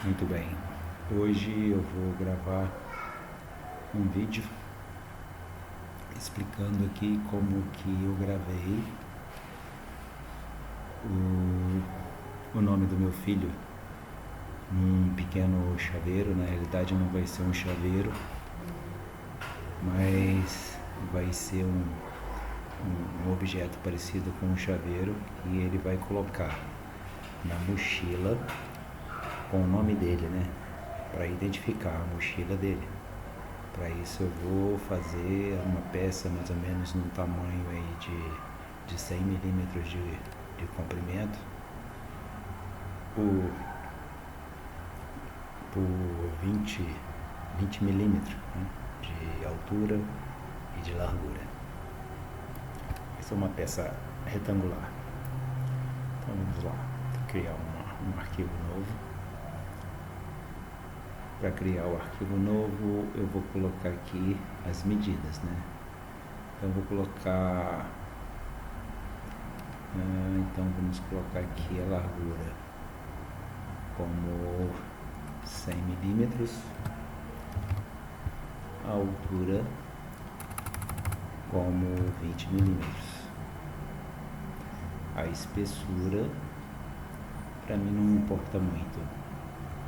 Muito bem, hoje eu vou gravar um vídeo explicando aqui como que eu gravei o nome do meu filho num pequeno chaveiro. Na realidade não vai ser um chaveiro, mas vai ser um objeto parecido com um chaveiro, e ele vai colocar na mochila com o nome dele, né? Para identificar a mochila dele. Para isso eu vou fazer uma peça mais ou menos no tamanho aí de 100 milímetros de comprimento por 20 milímetros, né, de altura e de largura. Essa é uma peça retangular. Então vamos lá, vou criar um arquivo novo. Para criar o arquivo novo, eu vou colocar aqui as medidas, né? Então eu vou colocar, então vamos colocar aqui a largura como 100 milímetros, a altura como 20 milímetros, a espessura para mim não importa muito,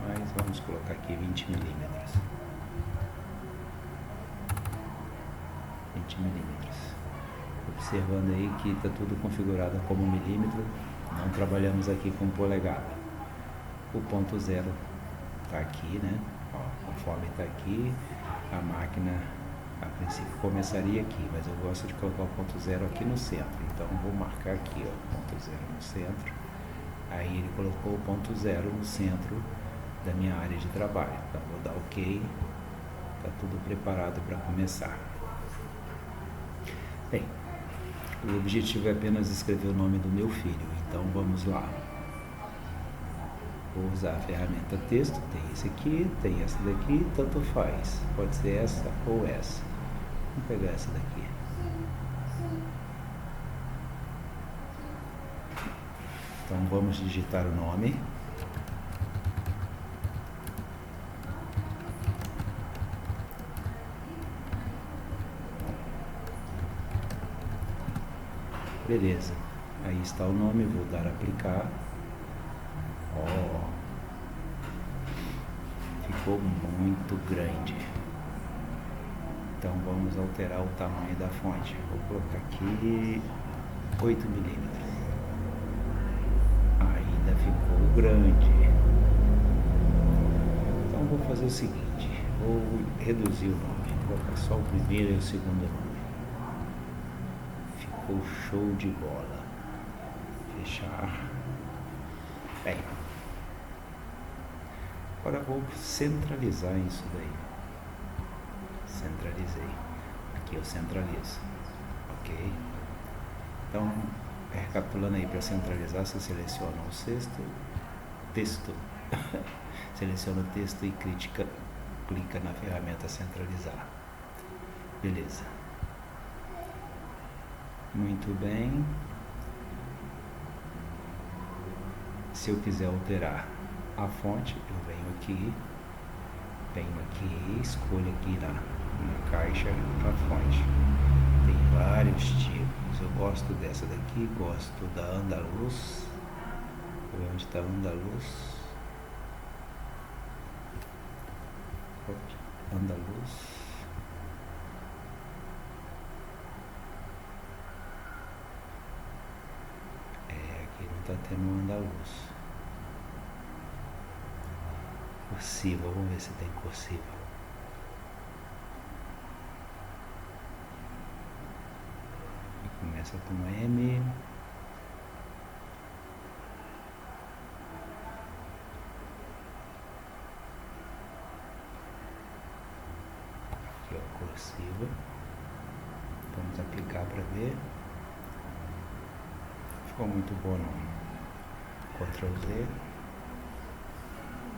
mas vamos colocar aqui 20 milímetros. 20 milímetros. Observando aí que está tudo configurado como milímetro, não trabalhamos aqui com polegada. O ponto zero está aqui, né? Ó, conforme está aqui, a máquina a princípio começaria aqui, mas eu gosto de colocar o ponto zero aqui no centro, então vou marcar aqui, ó, ponto zero no centro. Aí ele colocou o ponto zero no centro da minha área de trabalho. Então vou dar OK, está tudo preparado para começar. Bem, o objetivo é apenas escrever o nome do meu filho, então vamos lá. Vou usar a ferramenta texto, tem esse aqui, tem essa daqui, tanto faz, pode ser essa ou essa. Vamos pegar essa daqui. Então vamos digitar o nome. Beleza, aí está o nome, vou dar a aplicar. Ó, ficou muito grande. Então vamos alterar o tamanho da fonte. Vou colocar aqui 8 milímetros. Ainda ficou grande. Então vou fazer o seguinte, vou reduzir o nome, vou colocar só o primeiro e o segundo nome. Ficou show de bola. Fechar. Bem, agora vou centralizar isso daí. Centralizei. Aqui eu centralizo. Ok? Então, recapitulando aí, para centralizar, você seleciona o texto. Seleciona o texto e clica na ferramenta centralizar. Beleza. Muito bem. Se eu quiser alterar a fonte, eu venho aqui, escolho aqui na caixa a fonte. Tem vários tipos. Eu gosto dessa daqui, gosto da Andaluz. Onde está Andaluz? Andaluz. Aqui não está tendo Andaluz. Cursiva, vamos ver se tem cursiva. Começa com M. Aqui ó, cursiva. Vamos aplicar para ver. Ficou muito bom não. Ctrl Z.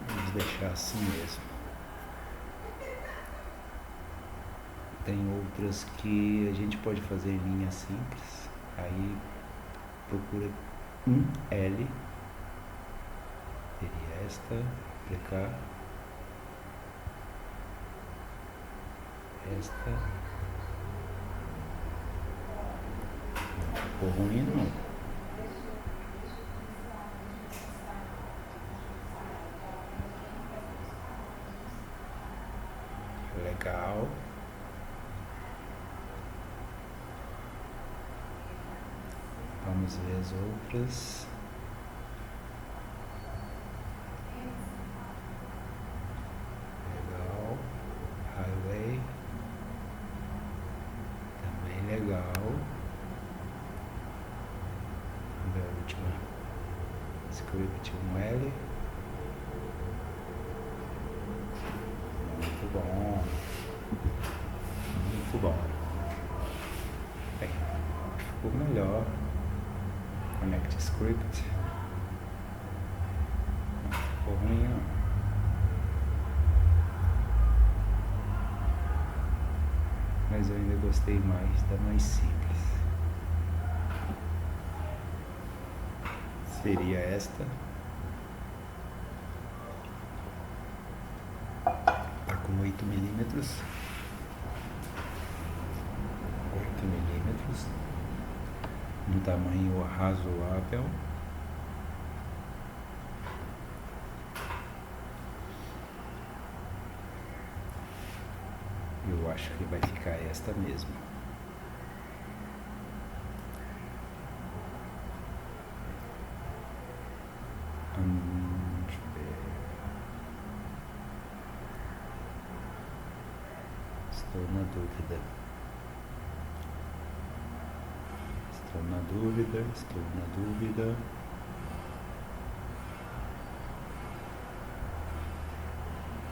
Vamos deixar assim mesmo. Tem outras que a gente pode fazer em linha simples. Aí procura um L. Seria esta. aplicar. Esta não ficou ruim não. Legal. Vamos ver as outras. Legal. Highway. Também legal. Vamos ver a última. Script 1L. Muito bom. Muito bom. Bem, ficou melhor. Connect Script. Não ficou ruim não. Mas eu ainda gostei mais da mais simples. Seria esta. Tá com 8 milímetros. 8 milímetros. Um tamanho razoável. Eu acho que vai ficar esta mesmo. Deixa eu ver. Estou na dúvida. Estou na dúvida.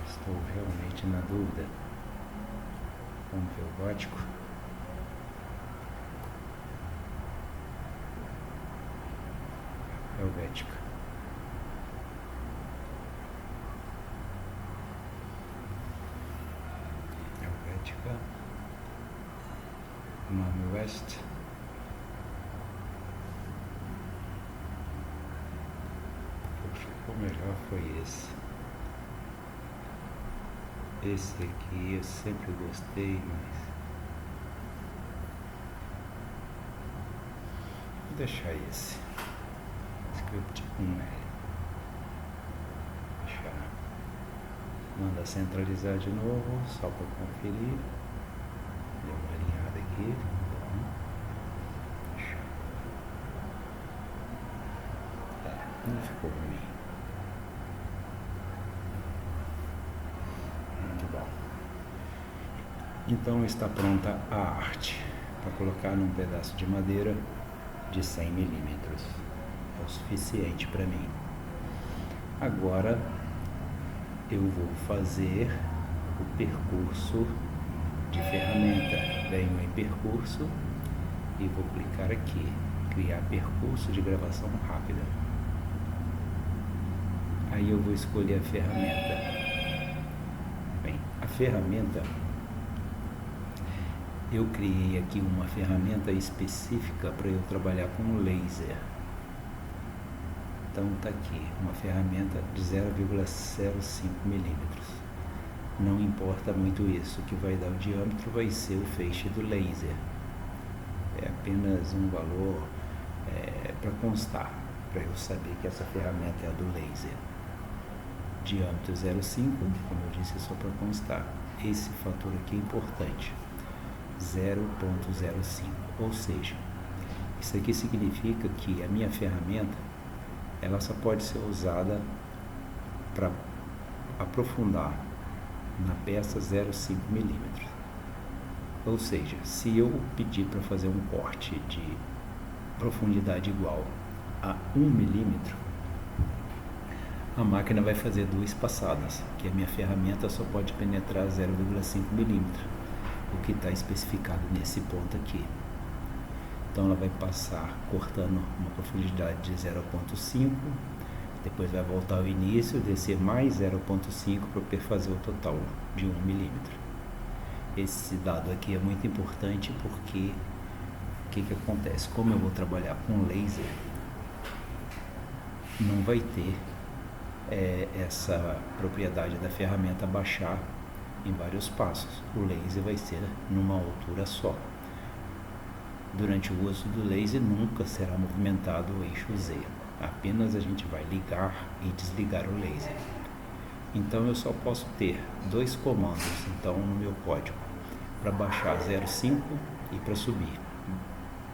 Estou realmente na dúvida. Vamos ver o gótico. Helvética. Helvética. Mami West. O melhor foi esse. Esse aqui eu sempre gostei, mas vou deixar esse. Script 1L. Deixar. Manda centralizar de novo, só para conferir. Deu uma alinhada aqui. Deixar. Não ficou ruim. Então está pronta a arte para colocar num pedaço de madeira de 100 milímetros. É o suficiente para mim. Agora eu vou fazer o percurso de ferramenta. Venho em percurso e vou clicar aqui, criar percurso de gravação rápida. Aí eu vou escolher a ferramenta. Bem, a ferramenta, eu criei aqui uma ferramenta específica para eu trabalhar com laser. Então está aqui, uma ferramenta de 0,05 milímetros. Não importa muito isso, o que vai dar o diâmetro vai ser o feixe do laser. É apenas um valor para constar, para eu saber que essa ferramenta é a do laser. Diâmetro 0,5, como eu disse, é só para constar. Esse fator aqui é importante. 0,05, ou seja, isso aqui significa que a minha ferramenta ela só pode ser usada para aprofundar na peça 0,5 milímetros. Ou seja, se eu pedir para fazer um corte de profundidade igual a 1 milímetro, a máquina vai fazer 2 passadas, que a minha ferramenta só pode penetrar 0,5 milímetros. O que está especificado nesse ponto aqui. Então ela vai passar cortando uma profundidade de 0,5, depois vai voltar ao início, descer mais 0,5 para fazer o total de 1 milímetro. Esse dado aqui é muito importante porque o que acontece? Como eu vou trabalhar com laser, não vai ter essa propriedade da ferramenta baixar em vários passos. O laser vai ser numa altura só. Durante o uso do laser nunca será movimentado o eixo Z, apenas a gente vai ligar e desligar o laser. Então eu só posso ter dois comandos então no meu código, para baixar 0,5 e para subir.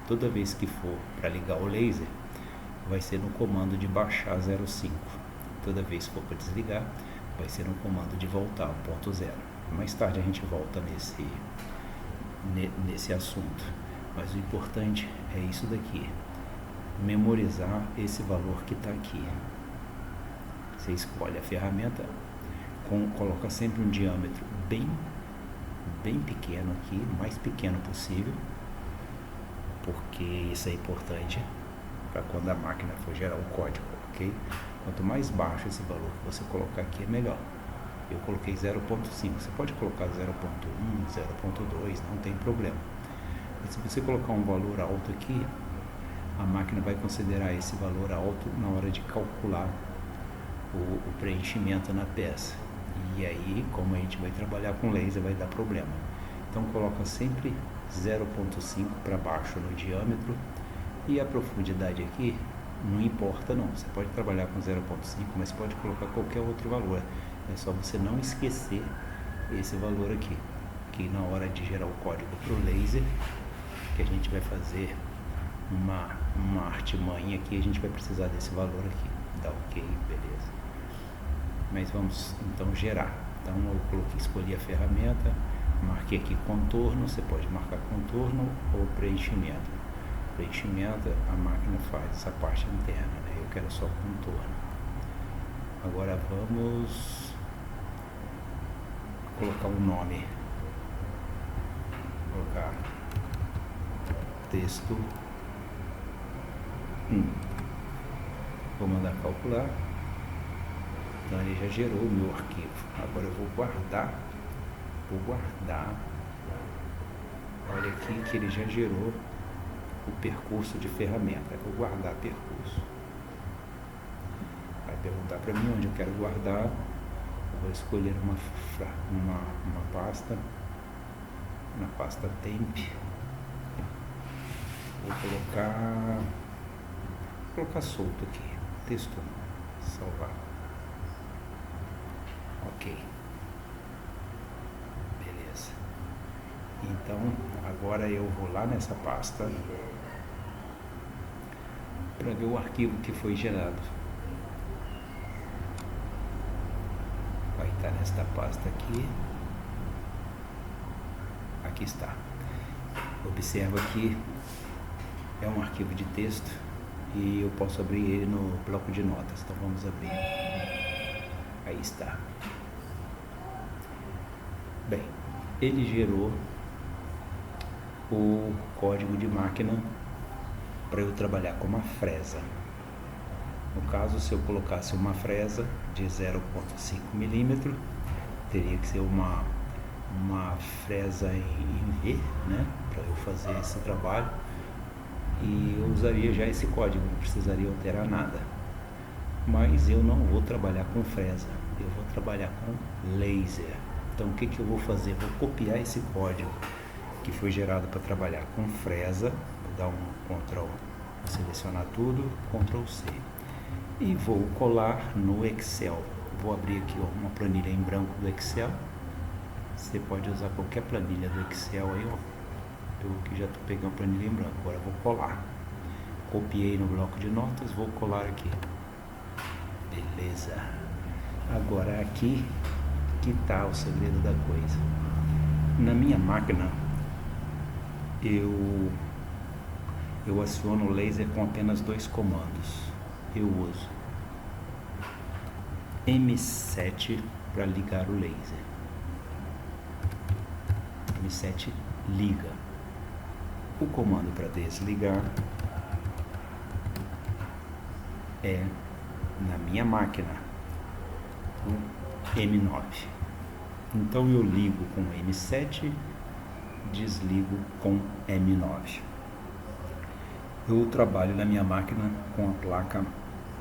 Toda vez que for para ligar o laser, vai ser no comando de baixar 0,5. Toda vez que for para desligar, vai ser no comando de voltar ao ponto zero. Mais tarde a gente volta nesse assunto. Mas o importante é isso daqui. Memorizar esse valor que está aqui. Você escolhe a ferramenta, coloca sempre um diâmetro bem pequeno aqui, o mais pequeno possível, porque isso é importante para quando a máquina for gerar o código, ok? Quanto mais baixo esse valor que você colocar aqui, é melhor. Eu coloquei 0,5, você pode colocar 0,1, 0,2, não tem problema. E se você colocar um valor alto aqui, a máquina vai considerar esse valor alto na hora de calcular o preenchimento na peça. E aí, como a gente vai trabalhar com laser, vai dar problema. Então coloca sempre 0,5 para baixo no diâmetro, e a profundidade aqui não importa não. Você pode trabalhar com 0,5, mas pode colocar qualquer outro valor. É só você não esquecer esse valor aqui, que na hora de gerar o código para o laser, que a gente vai fazer uma artimanha aqui, a gente vai precisar desse valor aqui. Dá ok, beleza. Mas vamos então gerar. Então eu escolhi a ferramenta, marquei aqui contorno. Você pode marcar contorno ou preenchimento. Preenchimento, a máquina faz essa parte interna, né? Eu quero só contorno. Agora vamos colocar um nome. Vou colocar texto 1. Vou mandar calcular. Então ele já gerou o meu arquivo. Agora eu vou guardar. Olha aqui que ele já gerou o percurso de ferramenta. Eu vou guardar percurso. Vai perguntar para mim onde eu quero guardar. Eu vou escolher uma pasta. Na pasta temp. Vou colocar solto aqui. Texto 1. Salvar. Ok. Beleza. Então, agora eu vou lá nessa pasta para ver o arquivo que foi gerado. Vai estar nesta pasta aqui. Aqui está. Observa que é um arquivo de texto e eu posso abrir ele no bloco de notas. Então vamos abrir. Aí está. Bem, ele gerou o código de máquina para eu trabalhar com uma fresa. No caso, se eu colocasse uma fresa de 0,5 milímetro, teria que ser uma fresa em V, né, para eu fazer esse trabalho, e eu usaria já esse código, não precisaria alterar nada. Mas eu não vou trabalhar com fresa, eu vou trabalhar com laser. Então o que eu vou fazer? Vou copiar esse código que foi gerado para trabalhar com fresa, vou dar um Ctrl, vou selecionar tudo, Ctrl C, e vou colar no Excel. Vou abrir aqui uma planilha em branco do Excel. Você pode usar qualquer planilha do Excel aí, ó. Eu aqui já estou pegando a planilha em branco. Agora eu vou colar. Copiei no bloco de notas, vou colar aqui. Beleza. Agora aqui que está o segredo da coisa. Na minha máquina, eu aciono o laser com apenas dois comandos. Eu uso M7 para ligar o laser. M7 liga. O comando para desligar é, na minha máquina, o M9. Então eu ligo com M7, desligo com M9. Eu trabalho na minha máquina com a placa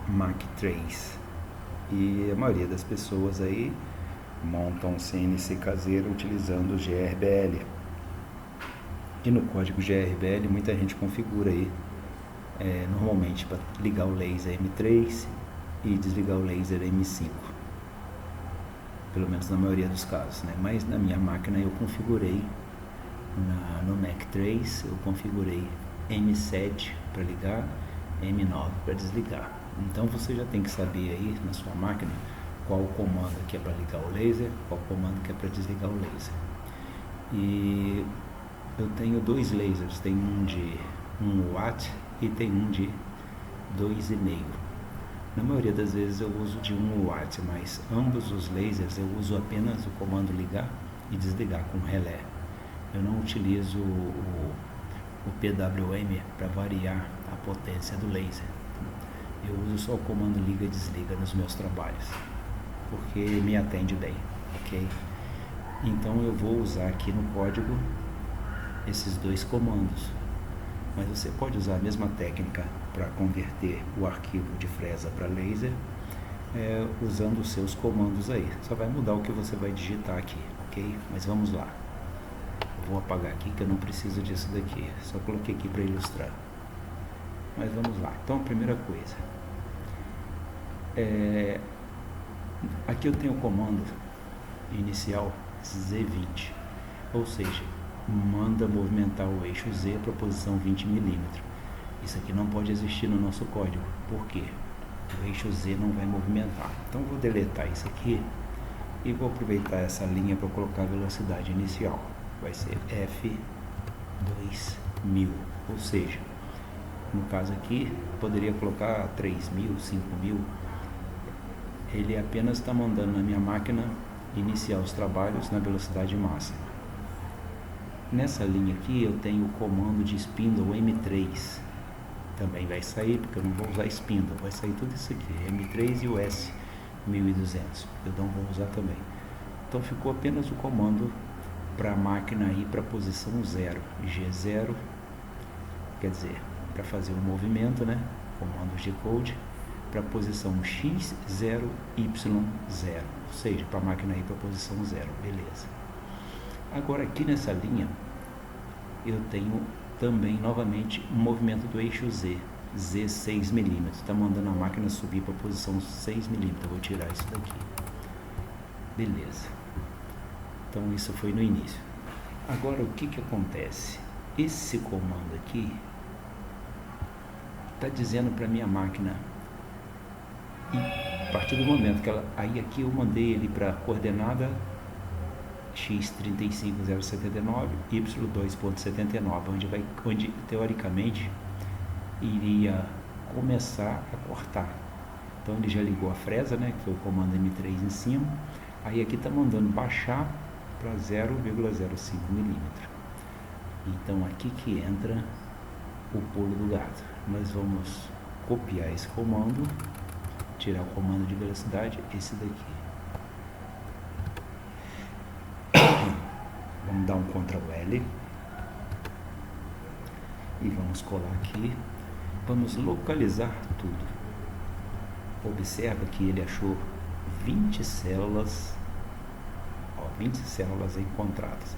Mach 3. E a maioria das pessoas aí montam CNC caseiro utilizando o GRBL. E no código GRBL muita gente configura aí, normalmente para ligar o laser M3 e desligar o laser M5. Pelo menos na maioria dos casos, né? Mas na minha máquina eu configurei, no Mac 3 eu configurei M7 para ligar, M9 para desligar. Então você já tem que saber aí na sua máquina qual o comando que é para ligar o laser, qual o comando que é para desligar o laser. E eu tenho dois lasers, tem um de 1 watt e tem um de 2,5. Na maioria das vezes eu uso de 1 watt, mas ambos os lasers eu uso apenas o comando ligar e desligar com relé. Eu não utilizo o PWM para variar a potência do laser. Eu uso só o comando liga e desliga nos meus trabalhos, porque me atende bem, ok? Então eu vou usar aqui no código esses dois comandos, mas você pode usar a mesma técnica para converter o arquivo de fresa para laser, usando os seus comandos aí. Só vai mudar o que você vai digitar aqui, ok? Mas vamos lá. Eu vou apagar aqui que eu não preciso disso daqui, só coloquei aqui para ilustrar. Mas vamos lá. Então a primeira coisa, aqui eu tenho o comando inicial Z20, ou seja, manda movimentar o eixo Z para a posição 20 mm. Isso aqui não pode existir no nosso código. Por quê? O eixo Z não vai movimentar. Então vou deletar isso aqui e vou aproveitar essa linha para colocar a velocidade inicial. Vai ser F2000, ou seja, no caso aqui poderia colocar 3.000, 5.000. Ele apenas está mandando na minha máquina iniciar os trabalhos na velocidade máxima. Nessa linha aqui eu tenho o comando de spindle M3, também vai sair, porque eu não vou usar spindle, vai sair tudo isso aqui, M3 e o S1200, eu não vou usar também. Então ficou apenas o comando para a máquina ir para a posição 0, G0, quer dizer, para fazer o movimento, né? Comando G-code, para a posição X0, Y0, ou seja, para a máquina ir para a posição 0, beleza. Agora aqui nessa linha eu tenho também novamente um movimento do eixo Z, Z 6 mm, está mandando a máquina subir para a posição 6 mm, eu vou tirar isso daqui, beleza. Então isso foi no início. Agora o que acontece? Esse comando aqui está dizendo para minha máquina, e a partir do momento que ela, aí aqui eu mandei ele para a coordenada x35079, y2.79, onde teoricamente iria começar a cortar. Então ele já ligou a fresa, né, que foi o comando M3 em cima. Aí aqui está mandando baixar para 0,05 mm. Então aqui que entra o pulo do gato. Nós vamos copiar esse comando, tirar o comando de velocidade, esse daqui. Vamos dar um Ctrl L e vamos colar aqui. Vamos localizar tudo. Observa que ele achou 20 células, 20 células encontradas.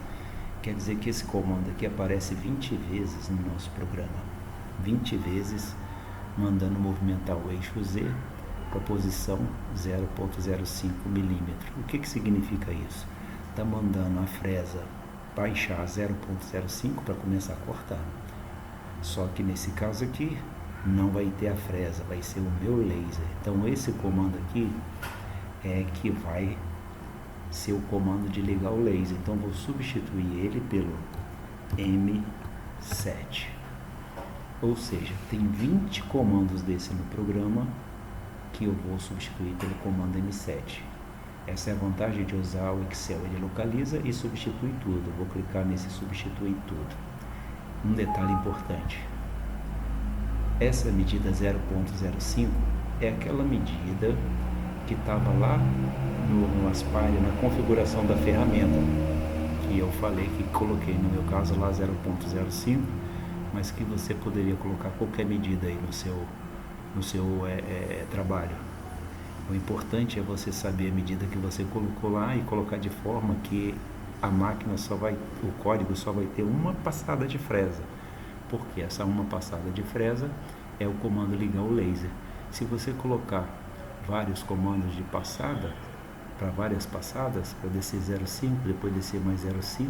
Quer dizer que esse comando aqui aparece 20 vezes no nosso programa. 20 vezes mandando movimentar o eixo Z para a posição 0,05 mm. O que significa isso? Está mandando a fresa baixar 0,05 para começar a cortar. Só que nesse caso aqui não vai ter a fresa, vai ser o meu laser. Então esse comando aqui é que vai ser o comando de ligar o laser. Então vou substituir ele pelo M7. Ou seja, tem 20 comandos desse no programa que eu vou substituir pelo comando M7. Essa é a vantagem de usar o Excel, ele localiza e substitui tudo. Eu vou clicar nesse substituir tudo. Um detalhe importante, essa medida 0,05 é aquela medida que estava lá no Aspire, na configuração da ferramenta, que eu falei que coloquei no meu caso lá 0,05, mas que você poderia colocar qualquer medida aí no seu trabalho. O importante é você saber a medida que você colocou lá e colocar de forma que a máquina o código só vai ter uma passada de fresa, porque essa uma passada de fresa é o comando ligar o laser. Se você colocar vários comandos de passada, para várias passadas, para descer 0,5, depois descer mais 0,5,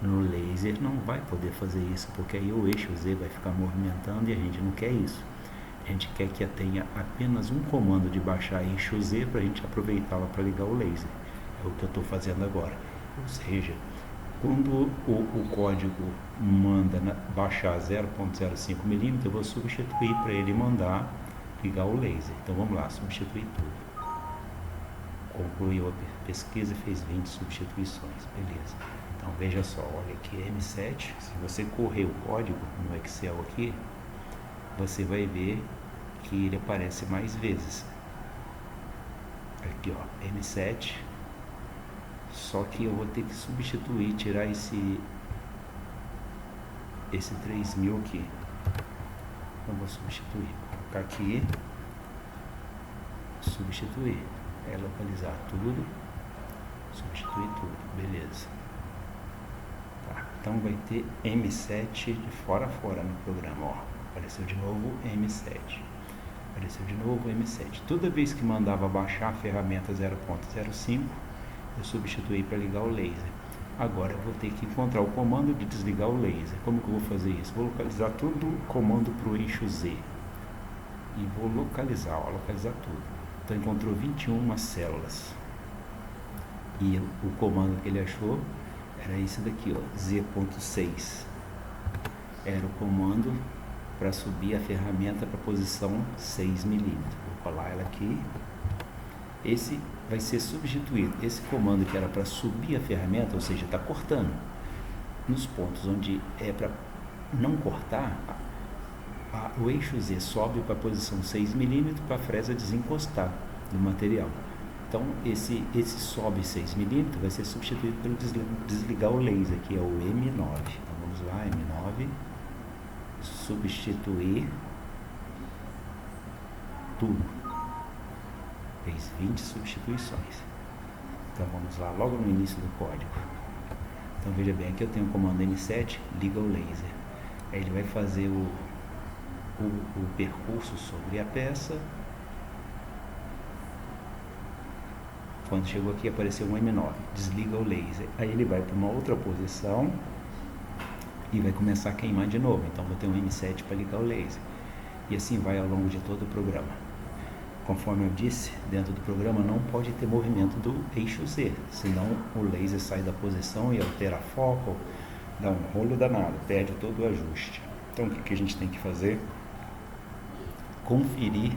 no laser não vai poder fazer isso, porque aí o eixo Z vai ficar movimentando e a gente não quer isso. A gente quer que tenha apenas um comando de baixar eixo Z para a gente aproveitá-la para ligar o laser. É o que eu estou fazendo agora. Ou seja, quando o código manda baixar 0,05 milímetros, eu vou substituir para ele mandar ligar o laser. Então vamos lá, substituir tudo. Concluiu a pesquisa e fez 20 substituições. Beleza. Então veja só, olha aqui M7. Se você correr o código no Excel aqui, você vai ver que ele aparece mais vezes. Aqui ó, M7. Só que eu vou ter que substituir, tirar esse 3000 aqui. Então vou substituir. Vou colocar aqui. Substituir. É localizar tudo. Substituir tudo. Beleza. Tá. Então vai ter M7 de fora a fora no programa. Ó. Apareceu de novo M7. Apareceu de novo M7. Toda vez que mandava baixar a ferramenta 0.05, eu substituí para ligar o laser. Agora eu vou ter que encontrar o comando de desligar o laser. Como que eu vou fazer isso? Vou localizar tudo o comando para o eixo Z. E vou localizar, ó, localizar tudo. Então encontrou 21 células. E o comando que ele achou era esse daqui, ó, Z.6. Era o comando para subir a ferramenta para a posição 6 milímetros. Vou colar ela aqui. Esse vai ser substituído. Esse comando que era para subir a ferramenta, ou seja, está cortando. Nos pontos onde é para não cortar, o eixo Z sobe para a posição 6 milímetros para a fresa desencostar do material. Então, esse sobe 6 milímetros vai ser substituído pelo desligar o laser, que é o M9. Então, vamos lá, M9. Substituir tudo. Fez 20 substituições. Então vamos lá, logo no início do código. Então veja bem, aqui eu tenho o comando M7, liga o laser. Aí ele vai fazer o percurso sobre a peça. Quando chegou aqui apareceu um M9, desliga o laser. Aí ele vai para uma outra posição e vai começar a queimar de novo. Então vou ter um M7 para ligar o laser. E assim vai ao longo de todo o programa. Conforme eu disse, dentro do programa não pode ter movimento do eixo Z, senão o laser sai da posição e altera foco, dá um rolo danado, perde todo o ajuste. Então o que a gente tem que fazer? Conferir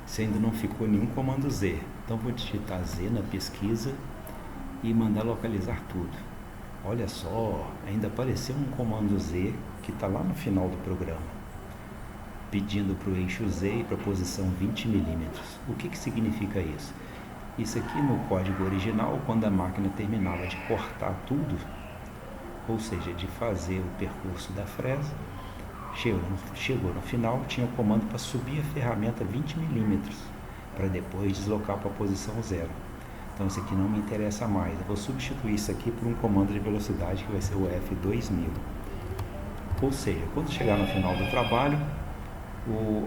se ainda não ficou nenhum comando Z. Então vou digitar Z na pesquisa e mandar localizar tudo. Olha só, ainda apareceu um comando Z que está lá no final do programa, pedindo para o eixo Z e para a posição 20 milímetros. O que significa isso? Isso aqui no código original, quando a máquina terminava de cortar tudo, ou seja, de fazer o percurso da fresa, chegou no final, tinha o comando para subir a ferramenta 20 milímetros, para depois deslocar para a posição 0. Então isso aqui não me interessa mais. Eu vou substituir isso aqui por um comando de velocidade que vai ser o F2000. Ou seja, quando chegar no final do trabalho,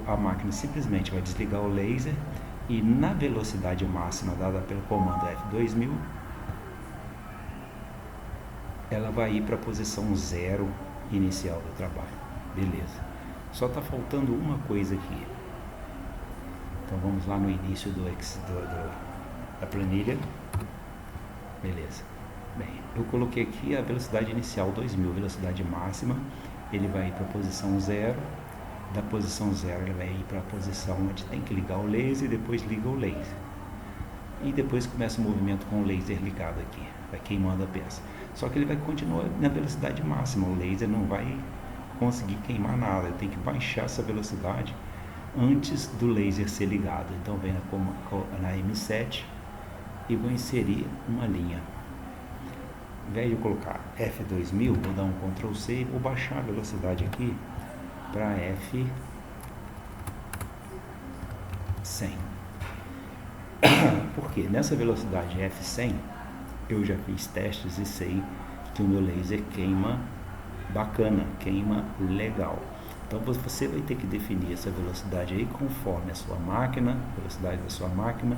a máquina simplesmente vai desligar o laser e na velocidade máxima dada pelo comando F2000, ela vai ir para a posição 0 inicial do trabalho. Beleza. Só está faltando uma coisa aqui. Então vamos lá no início da planilha. Beleza. Bem, eu coloquei aqui a velocidade inicial 2000, velocidade máxima. Ele vai ir para a posição 0. Da posição 0 ele vai ir para a posição onde tem que ligar o laser e depois liga o laser. E depois começa o movimento com o laser ligado aqui, vai queimando a peça. Só que ele vai continuar na velocidade máxima, o laser não vai conseguir queimar nada, ele tem que baixar essa velocidade antes do laser ser ligado. Então vem na M7 e vou inserir uma linha. Ao invés de eu colocar F2000, vou dar um Ctrl C e vou baixar a velocidade aqui para F100. Porque nessa velocidade F100 eu já fiz testes e sei que o meu laser queima bacana, queima legal. Então você vai ter que definir essa velocidade aí conforme a sua máquina, velocidade da sua máquina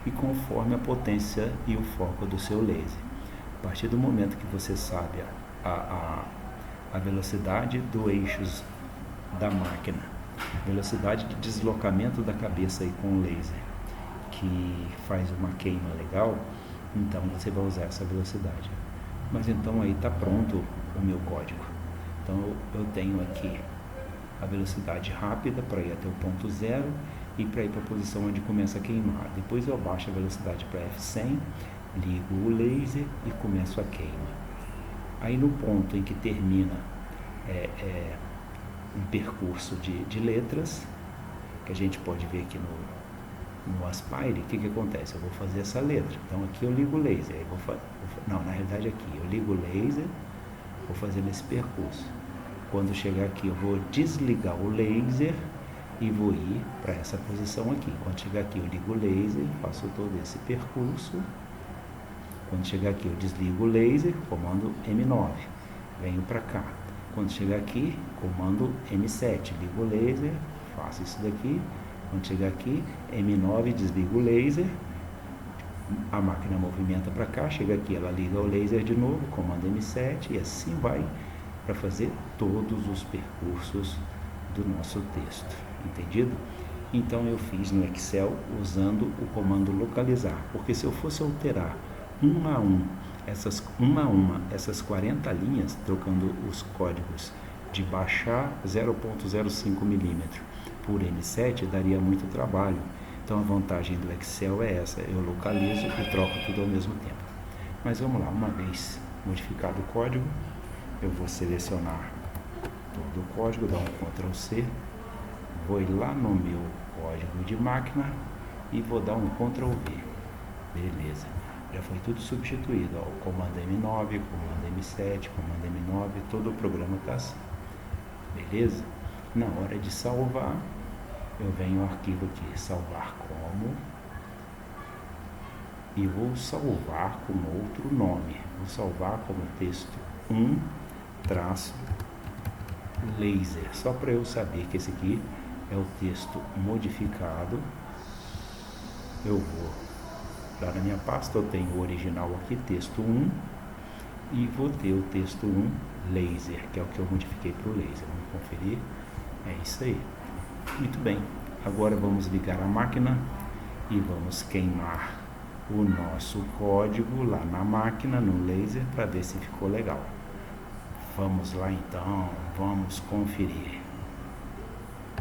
e conforme a potência e o foco do seu laser. A partir do momento que você sabe a velocidade do eixos da máquina, velocidade de deslocamento da cabeça aí com o laser, que faz uma queima legal, então você vai usar essa velocidade. Mas então aí está pronto o meu código. Então eu tenho aqui a velocidade rápida para ir até o ponto zero e para ir para a posição onde começa a queimar. Depois eu abaixo a velocidade para F100, ligo o laser e começo a queima. Aí no ponto em que termina um percurso de letras, que a gente pode ver aqui no Aspire, o que acontece? Eu vou fazer essa letra. Então aqui eu ligo o laser. Não, na realidade aqui eu ligo o laser, vou fazer nesse percurso. Quando chegar aqui eu vou desligar o laser e vou ir para essa posição aqui. Quando chegar aqui eu ligo o laser, faço todo esse percurso. Quando chegar aqui eu desligo o laser, comando M9, venho para cá. Quando chegar aqui, comando M7, ligo o laser, faço isso daqui. Quando chegar aqui, M9, desligo o laser, a máquina movimenta para cá, chega aqui, ela liga o laser de novo, comando M7 e assim vai para fazer todos os percursos do nosso texto, entendido? Então eu fiz no Excel usando o comando localizar, porque se eu fosse alterar uma a uma essas 40 linhas, trocando os códigos de baixar 0.05 milímetro por M7, daria muito trabalho. Então a vantagem do Excel é essa, eu localizo e troco tudo ao mesmo tempo. Mas vamos lá, uma vez modificado o código, eu vou selecionar todo o código, dar um Ctrl C, vou ir lá no meu código de máquina e vou dar um Ctrl V. Beleza, já foi tudo substituído, ó, o comando M9, comando M7, comando M9, todo o programa está assim. Beleza? Na hora de salvar, eu venho ao arquivo aqui, salvar como, e vou salvar com outro nome. Vou salvar como texto 1-laser, só para eu saber que esse aqui é o texto modificado. Eu vou lá na minha pasta, eu tenho o original aqui, texto 1, e vou ter o texto 1-laser, que é o que eu modifiquei para o laser. Vamos conferir, é isso aí. Muito bem, agora vamos ligar a máquina e vamos queimar o nosso código lá na máquina, no laser, para ver se ficou legal. Vamos lá então, vamos conferir.